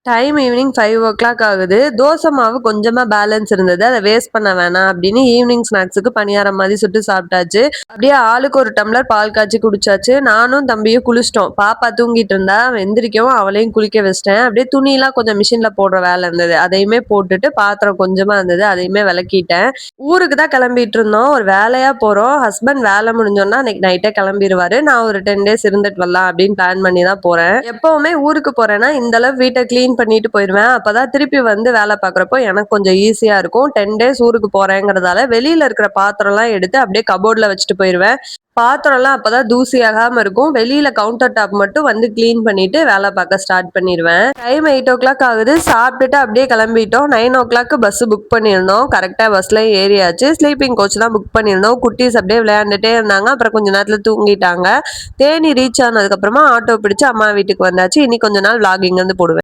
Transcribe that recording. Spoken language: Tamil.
டைம் ஈவினிங் 5:00 ஆகுது. தோசை மாவு கொஞ்சமா பேலன்ஸ் இருந்தது. அத வேஸ்ட் பண்ண வேணாம் அப்படின்னு ஈவினிங் ஸ்நாக்ஸுக்கு பணியாரம் மாரி சுட்டு சாப்பிட்டாச்சு. அப்படியே ஆளுக்கு ஒரு டம்ளர் பால் காய்ச்சி குடிச்சாச்சு. நானும் தம்பியும் குளிச்சிட்டோம். பாப்பா தூங்கிட்டு இருந்தா. எந்திரிக்கவும் அவளையும் குளிக்க வச்சுட்டேன். அப்படியே துணிலாம் கொஞ்சம் மிஷின்ல போடுற வேலை இருந்தது. அதையுமே போட்டுட்டு பாத்திரம் கொஞ்சமா இருந்தது. அதையுமே விளக்கிட்டேன். ஊருக்கு தான் கிளம்பிட்டு இருந்தோம். ஒரு வேலையா போறோம். ஹஸ்பண்ட் வேலை முடிஞ்சோன்னா அன்னைக்கு நைட்டே கிளம்பிருவாரு. நான் ஒரு 10 டேஸ் இருந்துட்டு வரலாம் அப்படின்னு பிளான் பண்ணி தான் போறேன். எப்பவுமே ஊருக்கு போறேன்னா இந்த அளவு வீட்டை கிளீன் பண்ணிட்டு போயிருவேன். அப்பதான் திருப்பி வந்து வேலை பார்க்குறப்போ எனக்கு கொஞ்சம் ஈஸியா இருக்கும். 10 டேஸ் ஊருக்கு போறேங்கிறதால வெளியில இருக்கிற பாத்திரம்லாம் எடுத்து அப்படியே கபோர்ட்ல வச்சுட்டு போயிருவேன். பாத்திரம்லாம் அப்பதான் தூசியாகாம இருக்கும். வெளியில கவுண்டர் டாப் மட்டும் வந்து கிளீன் பண்ணிட்டு வேலை பார்க்க ஸ்டார்ட் பண்ணிருவேன். டைம் 8:00 ஆகுது. சாப்பிட்டுட்டு அப்படியே கிளம்பிட்டோம். 9:00 பஸ் புக் பண்ணியிருந்தோம். கரெக்டா பஸ்ல ஏறியாச்சு. ஸ்லீப்பிங் கோச் தான் புக் பண்ணியிருந்தோம். குட்டீஸ் அப்படியே விளையாண்டுட்டே இருந்தாங்க. அப்புறம் கொஞ்ச நேரத்துல தூங்கிட்டாங்க. தேனி ரீச் ஆனதுக்கு அப்புறமா ஆட்டோ பிடிச்சு அம்மா வீட்டுக்கு வந்தாச்சு. இனி கொஞ்ச நாள் vlog இங்க இருந்து போடுவேன்.